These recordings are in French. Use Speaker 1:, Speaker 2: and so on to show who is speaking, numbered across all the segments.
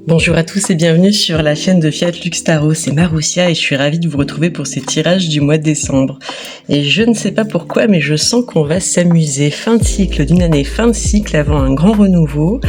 Speaker 1: Bonjour à tous et bienvenue sur la chaîne de Fiat Lux Tarot, c'est Maroussia et je suis ravie de vous retrouver pour ces tirages du mois de décembre. Et je ne sais pas pourquoi, mais je sens qu'on va s'amuser. Fin de cycle d'une année, fin de cycle avant un grand renouveau.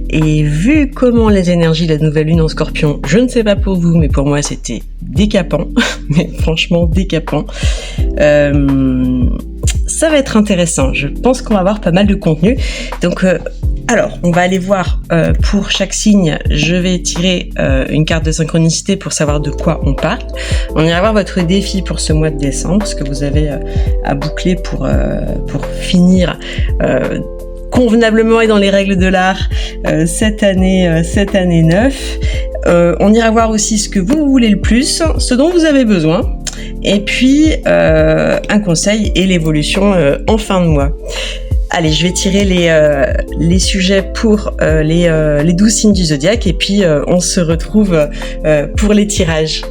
Speaker 1: Et vu comment les énergies de la nouvelle lune en Scorpion, je ne sais pas pour vous, mais pour moi c'était décapant, mais franchement décapant. Ça va être intéressant, je pense qu'on va avoir pas mal de contenu. Donc alors, on va aller voir pour chaque signe, je vais tirer une carte de synchronicité pour savoir de quoi on parle. On ira voir votre défi pour ce mois de décembre, ce que vous avez à boucler pour finir convenablement et dans les règles de l'art cette année 9. On ira voir aussi ce que vous voulez le plus, ce dont vous avez besoin. Et puis un conseil et l'évolution en fin de mois. Allez, je vais tirer les sujets pour les 12 signes du zodiaque et puis on se retrouve pour les tirages.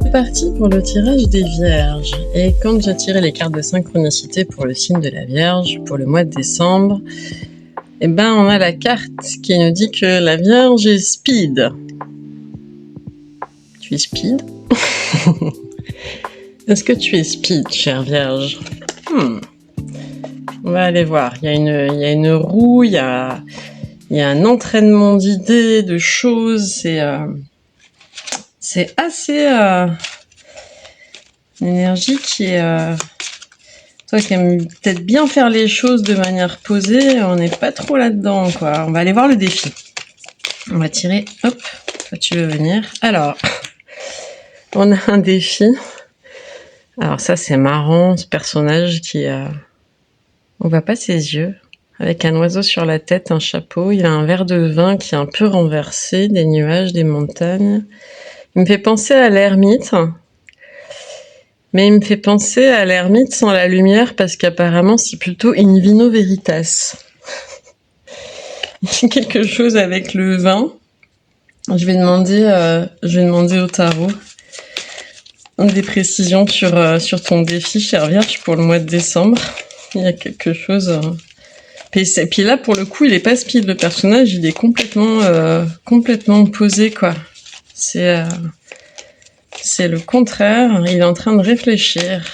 Speaker 1: C'est parti pour le tirage des Vierges. Et quand j'ai tiré les cartes de synchronicité pour le signe de la Vierge, pour le mois de décembre, eh ben, on a la carte qui nous dit que la Vierge est speed. Tu es speed? Est-ce que tu es speed, chère Vierge? On va aller voir. Il y a une roue, il y a un entraînement d'idées, de choses. C'est assez une énergie qui est... Toi qui aimes peut-être bien faire les choses de manière posée, on n'est pas trop là-dedans, quoi. On va aller voir le défi. On va tirer, hop, toi tu veux venir. Alors, on a un défi. Alors ça c'est marrant, ce personnage qui on voit pas ses yeux, avec un oiseau sur la tête, un chapeau, il a un verre de vin qui est un peu renversé, des nuages, des montagnes. Il me fait penser à l'ermite. Mais il me fait penser à l'ermite sans la lumière parce qu'apparemment c'est plutôt in vino veritas. Il y a quelque chose avec le vin. Je vais demander au tarot des précisions sur ton défi, chère Vierge, pour le mois de décembre. Il y a quelque chose. Puis là, pour le coup, il est pas speed, le personnage, il est complètement posé, quoi. C'est le contraire, il est en train de réfléchir.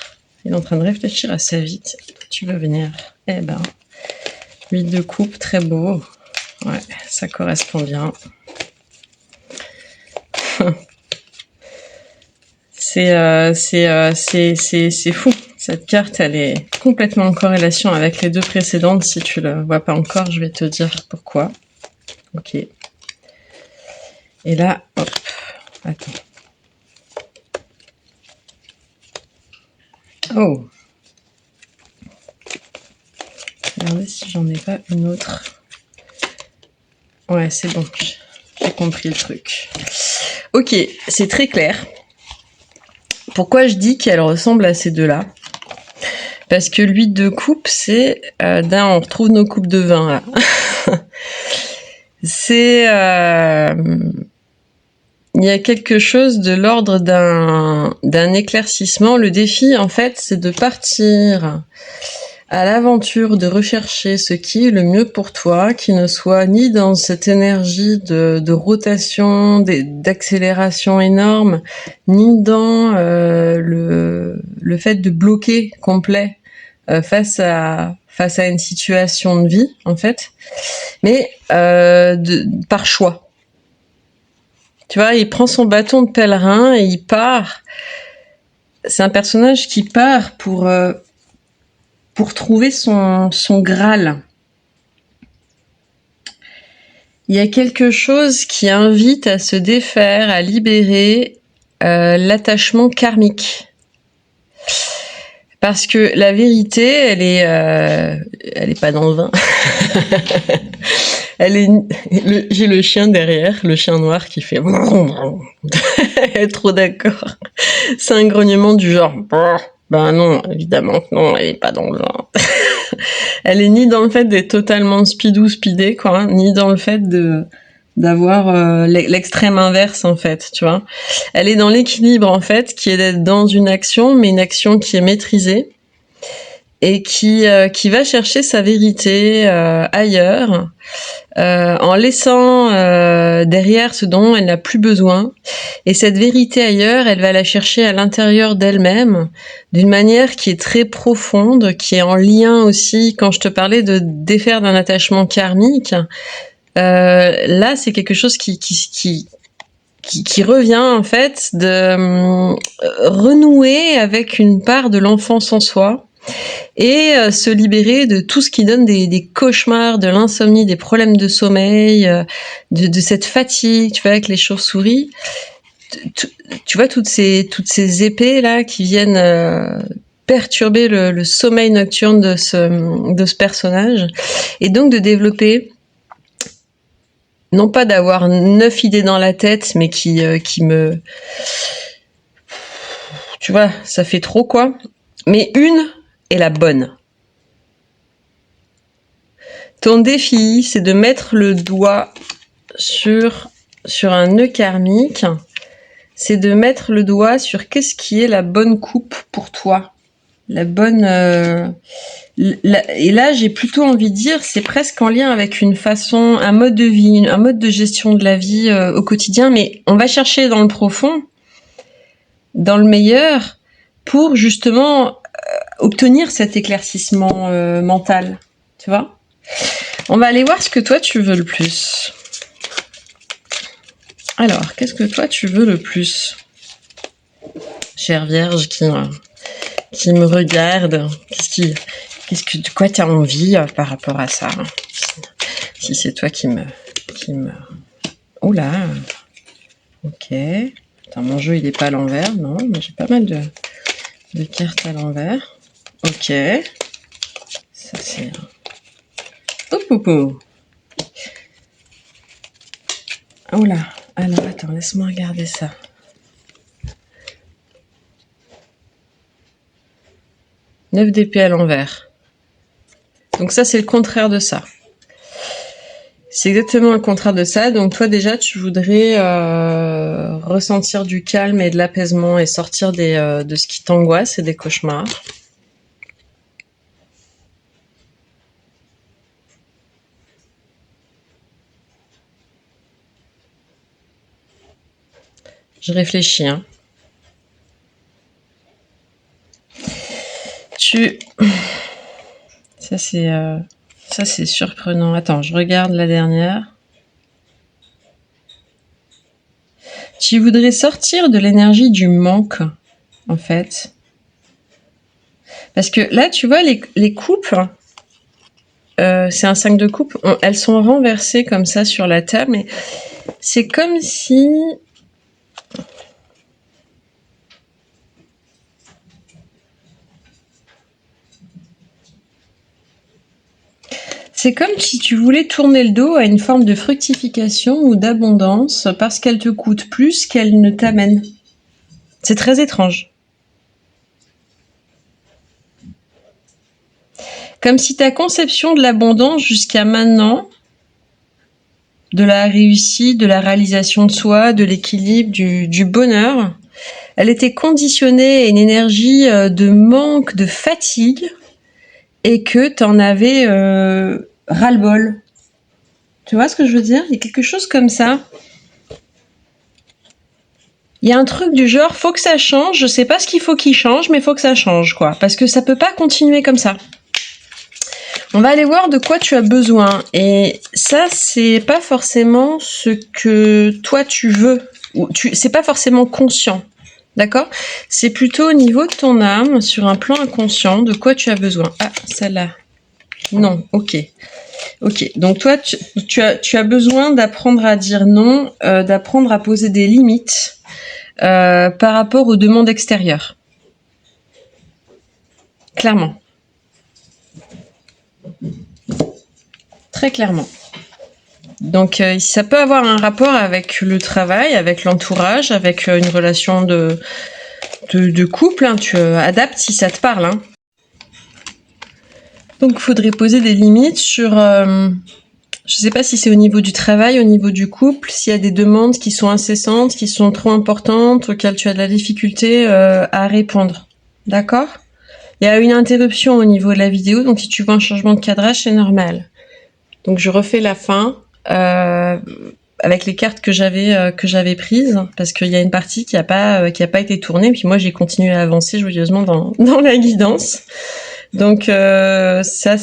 Speaker 1: Il est en train de réfléchir à sa vie. Tu veux venir? Eh ben, 8 de coupe, très beau. Ouais, ça correspond bien. C'est fou. Cette carte, elle est complètement en corrélation avec les deux précédentes. Si tu le vois pas encore, je vais te dire pourquoi. Ok. Et là, hop, attends. Oh. Regardez si j'en ai pas une autre. Ouais, c'est bon. J'ai compris le truc. Ok, c'est très clair. Pourquoi je dis qu'elle ressemble à ces deux-là? Parce que l'huile de coupe, c'est... on retrouve nos coupes de vin, là. C'est... il y a quelque chose de l'ordre d'un éclaircissement. Le défi, en fait, c'est de partir à l'aventure, de rechercher ce qui est le mieux pour toi, qui ne soit ni dans cette énergie de rotation, d'accélération énorme, ni dans le fait de bloquer complet face à une situation de vie, en fait, mais par choix. Tu vois, il prend son bâton de pèlerin et il part. C'est un personnage qui part pour trouver son Graal. Il y a quelque chose qui invite à se défaire, à libérer l'attachement karmique. Parce que la vérité, elle est pas dans le vin. J'ai le chien derrière, le chien noir qui fait elle est trop d'accord. C'est un grognement du genre ben non, évidemment que non, elle est pas dans le vin. Elle est ni dans le fait d'être totalement speedé, quoi, ni dans le fait de d'avoir l'extrême inverse en fait, tu vois. Elle est dans l'équilibre en fait, qui est d'être dans une action, mais une action qui est maîtrisée et qui va chercher sa vérité ailleurs, en laissant derrière ce dont elle n'a plus besoin. Et cette vérité ailleurs, elle va la chercher à l'intérieur d'elle-même, d'une manière qui est très profonde, qui est en lien aussi, quand je te parlais de défaire d'un attachement karmique, là c'est quelque chose qui revient en fait de renouer avec une part de l'enfance en soi, et se libérer de tout ce qui donne des cauchemars, de l'insomnie, des problèmes de sommeil, de cette fatigue, tu vois, avec les chauves-souris. Tu vois, toutes ces épées là qui viennent perturber le sommeil nocturne de ce personnage, et donc de développer, non pas d'avoir 9 idées dans la tête, mais qui me... Tu vois, ça fait trop quoi. Mais une est la bonne. Ton défi, c'est de mettre le doigt sur un nœud karmique. C'est de mettre le doigt sur qu'est-ce qui est la bonne coupe pour toi. La bonne... et là, j'ai plutôt envie de dire, c'est presque en lien avec une façon, un mode de vie, un mode de gestion de la vie au quotidien, mais on va chercher dans le profond, dans le meilleur, pour justement obtenir cet éclaircissement mental, tu vois. On va aller voir ce que toi tu veux le plus. Alors, qu'est-ce que toi tu veux le plus, chère Vierge qui me regarde? De quoi tu as envie par rapport à ça? Si c'est toi qui me... Oula. Ok. Attends, mon jeu il est pas à l'envers, non, mais j'ai pas mal de cartes à l'envers. Ok. Ça c'est... Oh. Oula. Alors attends, laisse-moi regarder ça. Neuf d'épée à l'envers. Donc ça c'est le contraire de ça. C'est exactement le contraire de ça. Donc toi déjà tu voudrais ressentir du calme et de l'apaisement et sortir de ce qui t'angoisse et des cauchemars. Je réfléchis, hein. Ça c'est surprenant. Attends, je regarde la dernière. Tu voudrais sortir de l'énergie du manque, en fait. Parce que là, tu vois, les coupes, c'est un 5 de coupe, elles sont renversées comme ça sur la table, mais c'est comme si... C'est comme si tu voulais tourner le dos à une forme de fructification ou d'abondance parce qu'elle te coûte plus qu'elle ne t'amène. C'est très étrange. Comme si ta conception de l'abondance jusqu'à maintenant, de la réussite, de la réalisation de soi, de l'équilibre, du bonheur, elle était conditionnée à une énergie de manque, de fatigue, et que t'en avais ras-le-bol. Tu vois ce que je veux dire? Il y a quelque chose comme ça. Il y a un truc du genre, faut que ça change, je sais pas ce qu'il faut qu'il change, mais faut que ça change, quoi. Parce que ça peut pas continuer comme ça. On va aller voir de quoi tu as besoin. Et ça, c'est pas forcément ce que toi tu veux. C'est pas forcément conscient. D'accord? C'est plutôt au niveau de ton âme, sur un plan inconscient, de quoi tu as besoin. Ah, celle-là. Non, ok. Ok, donc toi, tu as besoin d'apprendre à dire non, d'apprendre à poser des limites par rapport aux demandes extérieures. Clairement. Très clairement. Donc ça peut avoir un rapport avec le travail, avec l'entourage, avec une relation de couple. Hein. Tu adaptes si ça te parle. Hein. Donc il faudrait poser des limites sur Je sais pas si c'est au niveau du travail, au niveau du couple, s'il y a des demandes qui sont incessantes, qui sont trop importantes, auxquelles tu as de la difficulté à répondre. D'accord? Il y a une interruption au niveau de la vidéo, donc si tu vois un changement de cadrage, c'est normal. Donc je refais la fin avec les cartes que j'avais prises, parce qu'il y a une partie qui a pas été tournée, puis moi j'ai continué à avancer joyeusement dans la guidance. Donc ça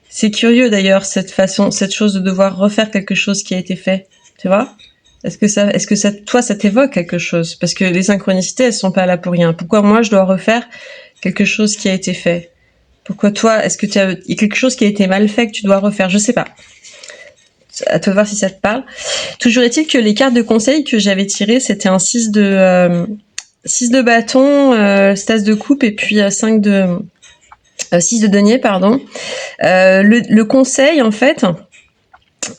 Speaker 1: c'est curieux d'ailleurs cette chose de devoir refaire quelque chose qui a été fait, tu vois? Est-ce que ça, toi, ça t'évoque quelque chose? Parce que les synchronicités, elles sont pas là pour rien. Pourquoi moi, je dois refaire quelque chose qui a été fait? Pourquoi toi, il y a quelque chose qui a été mal fait que tu dois refaire? Je sais pas. À toi de voir si ça te parle. Toujours est-il que les cartes de conseil que j'avais tirées, c'était un 6 de bâton, Stas de coupe et puis 6 de denier, pardon. Le conseil, en fait,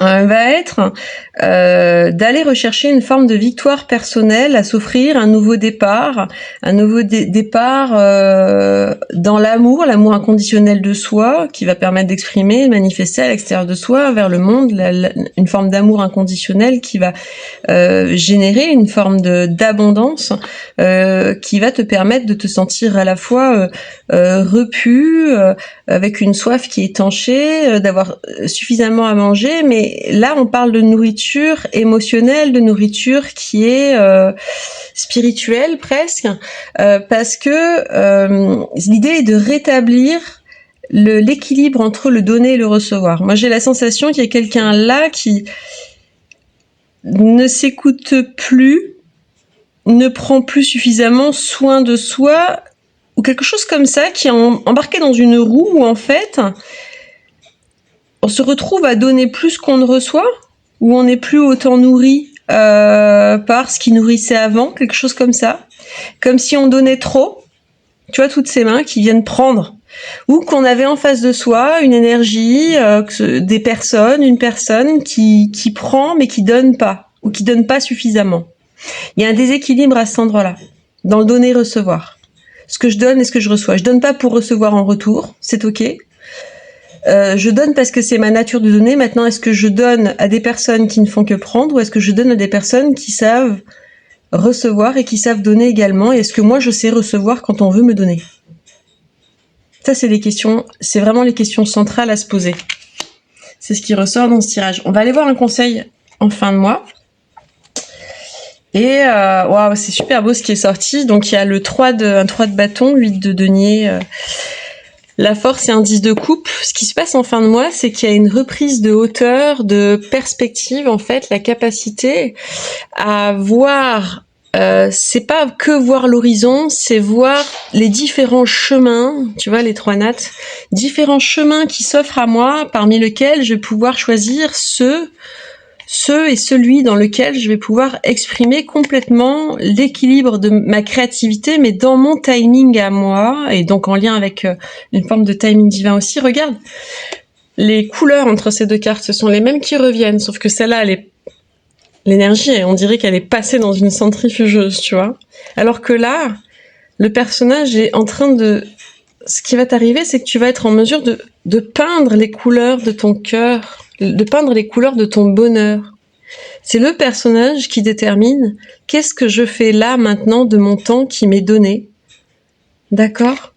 Speaker 1: va être d'aller rechercher une forme de victoire personnelle, à s'offrir un nouveau départ, départ dans l'amour inconditionnel de soi, qui va permettre d'exprimer, de manifester à l'extérieur de soi, vers le monde, une forme d'amour inconditionnel qui va générer une forme d'abondance qui va te permettre de te sentir à la fois repu, avec une soif qui est étanchée, d'avoir suffisamment à manger, mais là on parle de nourriture émotionnelle, de nourriture qui est spirituelle presque, parce que l'idée est de rétablir l'équilibre entre le donner et le recevoir. Moi j'ai la sensation qu'il y a quelqu'un là qui ne s'écoute plus, ne prend plus suffisamment soin de soi, ou quelque chose comme ça, qui est embarqué dans une roue où en fait on se retrouve à donner plus qu'on ne reçoit, où on n'est plus autant nourri par ce qui nourrissait avant, quelque chose comme ça, comme si on donnait trop, tu vois, toutes ces mains qui viennent prendre, ou qu'on avait en face de soi une énergie, une personne qui prend mais qui donne pas, ou qui donne pas suffisamment. Il y a un déséquilibre à cet endroit-là, dans le donner-recevoir. Ce que je donne et ce que je reçois. Je donne pas pour recevoir en retour, c'est ok. Je donne parce que c'est ma nature de donner. Maintenant, est-ce que je donne à des personnes qui ne font que prendre, ou est-ce que je donne à des personnes qui savent recevoir et qui savent donner également? Et est-ce que moi, je sais recevoir quand on veut me donner? Ça, c'est vraiment les questions centrales à se poser. C'est ce qui ressort dans ce tirage. On va aller voir un conseil en fin de mois. Et waouh, c'est super beau ce qui est sorti. Donc il y a un 3 de bâton, 8 de denier, la force et un 10 de coupe. Ce qui se passe en fin de mois, c'est qu'il y a une reprise de hauteur, de perspective, en fait, la capacité à voir, c'est pas que voir l'horizon, c'est voir les différents chemins, tu vois, les 3 nattes, différents chemins qui s'offrent à moi, parmi lesquels je vais pouvoir choisir ce et celui dans lequel je vais pouvoir exprimer complètement l'équilibre de ma créativité, mais dans mon timing à moi, et donc en lien avec une forme de timing divin aussi. Regarde, les couleurs entre ces deux cartes, ce sont les mêmes qui reviennent, sauf que celle-là, l'énergie, on dirait qu'elle est passée dans une centrifugeuse, tu vois. Alors que là, le personnage est en train de... Ce qui va t'arriver, c'est que tu vas être en mesure de peindre les couleurs de ton cœur, de peindre les couleurs de ton bonheur. C'est le personnage qui détermine qu'est-ce que je fais là maintenant de mon temps qui m'est donné. D'accord?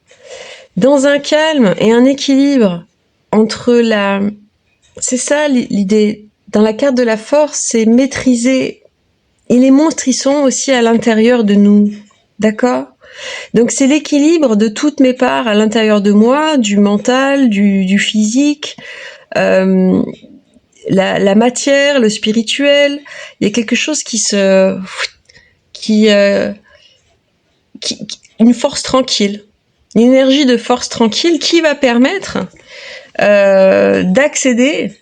Speaker 1: Dans un calme et un équilibre entre c'est ça l'idée. Dans la carte de la force, c'est maîtriser. Et les monstres, ils sont aussi à l'intérieur de nous. D'accord? Donc c'est l'équilibre de toutes mes parts à l'intérieur de moi, du mental, du physique, la matière, le spirituel. Il y a quelque chose une force tranquille, une énergie de force tranquille qui va permettre d'accéder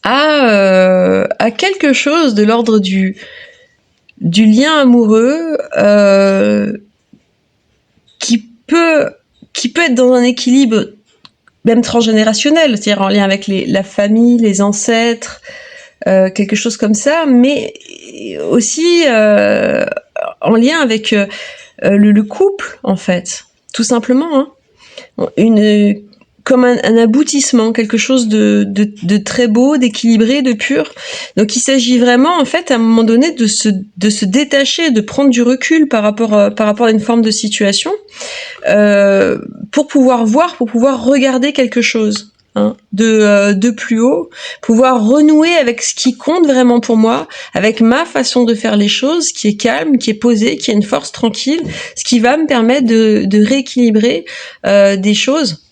Speaker 1: à quelque chose de l'ordre du lien amoureux qui peut être dans un équilibre même transgénérationnel, c'est-à-dire en lien avec la famille, les ancêtres, quelque chose comme ça, mais aussi en lien avec le couple, en fait, tout simplement. Hein. comme un aboutissement, quelque chose de très beau, d'équilibré, de pur. Donc il s'agit vraiment, en fait, à un moment donné, de se détacher, de prendre du recul par rapport à une forme de situation, pour pouvoir voir, pour pouvoir regarder quelque chose. De plus haut, pouvoir renouer avec ce qui compte vraiment pour moi, avec ma façon de faire les choses, qui est calme, qui est posée, qui a une force tranquille, ce qui va me permettre de rééquilibrer des choses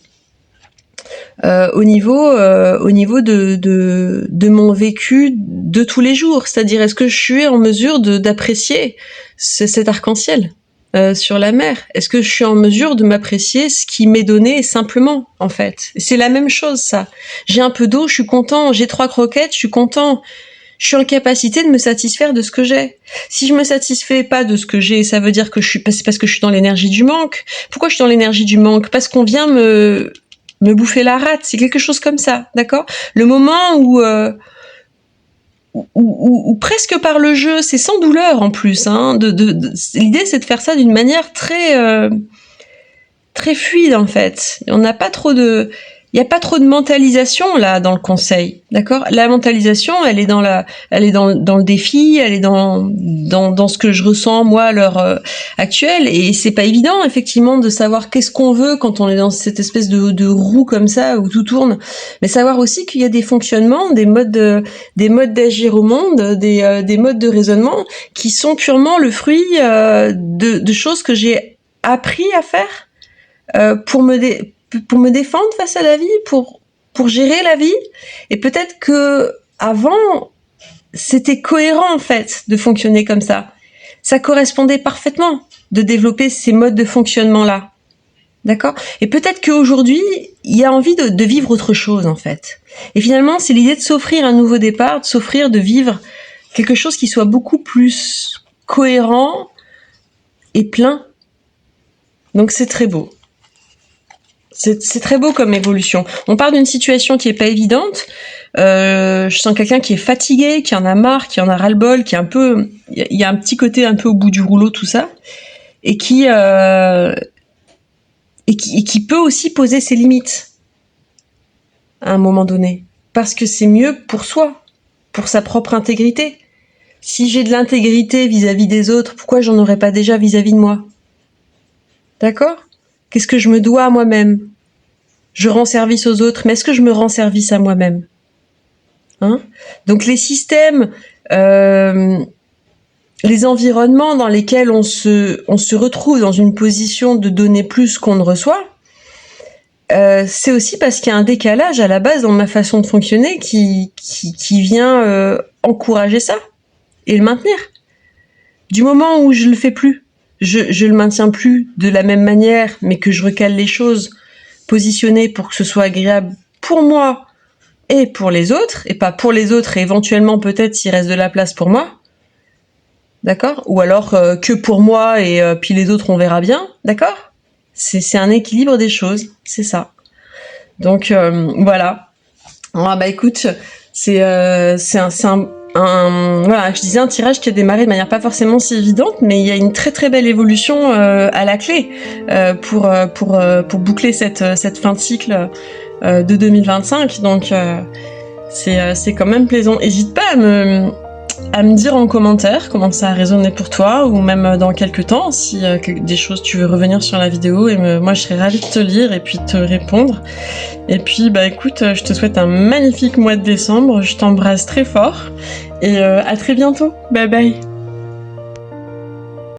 Speaker 1: au niveau de mon vécu de tous les jours. C'est-à-dire, est-ce que je suis en mesure d'apprécier cet arc-en-ciel sur la mer? Est-ce que je suis en mesure de m'apprécier ce qui m'est donné simplement, en fait? C'est la même chose, ça. J'ai un peu d'eau, je suis content. J'ai 3 croquettes, je suis content. Je suis en capacité de me satisfaire de ce que j'ai. Si je me satisfais pas de ce que j'ai, ça veut dire que c'est parce que je suis dans l'énergie du manque. Pourquoi je suis dans l'énergie du manque? Parce qu'on vient me bouffer la rate. C'est quelque chose comme ça, d'accord? Le moment où presque par le jeu, c'est sans douleur en plus. L'idée, c'est de faire ça d'une manière très très fluide, en fait. On n'a pas trop de, il n'y a pas trop de mentalisation là dans le conseil, d'accord? La mentalisation, elle est dans le défi, elle est dans ce que je ressens moi à l'heure actuelle, et c'est pas évident effectivement de savoir qu'est-ce qu'on veut quand on est dans cette espèce de roue comme ça où tout tourne, mais savoir aussi qu'il y a des fonctionnements, des modes d'agir au monde, des modes de raisonnement qui sont purement le fruit de choses que j'ai appris à faire pour me défendre face à la vie, pour gérer la vie. Et peut-être que avant, c'était cohérent en fait de fonctionner comme ça. Ça correspondait parfaitement de développer ces modes de fonctionnement-là. D'accord? Et peut-être qu'aujourd'hui, il y a envie de vivre autre chose en fait. Et finalement, c'est l'idée de s'offrir un nouveau départ, de vivre quelque chose qui soit beaucoup plus cohérent et plein. Donc c'est très beau. C'est très beau comme évolution. On part d'une situation qui est pas évidente. Je sens quelqu'un qui est fatigué, qui en a marre, qui en a ras-le-bol, qui est un peu, il y a un petit côté un peu au bout du rouleau, tout ça, et qui peut aussi poser ses limites à un moment donné, parce que c'est mieux pour soi, pour sa propre intégrité. Si j'ai de l'intégrité vis-à-vis des autres, pourquoi j'en aurais pas déjà vis-à-vis de moi? D'accord? Qu'est-ce que je me dois à moi-même? Je rends service aux autres, mais est-ce que je me rends service à moi-même? Donc les systèmes, les environnements dans lesquels on se retrouve dans une position de donner plus qu'on ne reçoit, c'est aussi parce qu'il y a un décalage à la base dans ma façon de fonctionner qui vient encourager ça et le maintenir. Du moment où je le fais plus, je le maintiens plus de la même manière, mais que je recale les choses positionnées pour que ce soit agréable pour moi et pour les autres, et pas pour les autres et éventuellement peut-être s'il reste de la place pour moi, d'accord? Ou alors que pour moi et puis les autres on verra bien, d'accord? C'est un équilibre des choses, c'est ça. Donc voilà. Ah bah écoute, voilà, je disais un tirage qui a démarré de manière pas forcément si évidente, mais il y a une très très belle évolution à la clé pour boucler cette fin de cycle de 2025. Donc c'est quand même plaisant. N'hésite pas à me dire en commentaire comment ça a résonné pour toi, ou même dans quelques temps si des choses tu veux revenir sur la vidéo, et moi je serais ravie de te lire et puis de te répondre. Et puis bah écoute, je te souhaite un magnifique mois de décembre, je t'embrasse très fort et à très bientôt. Bye bye.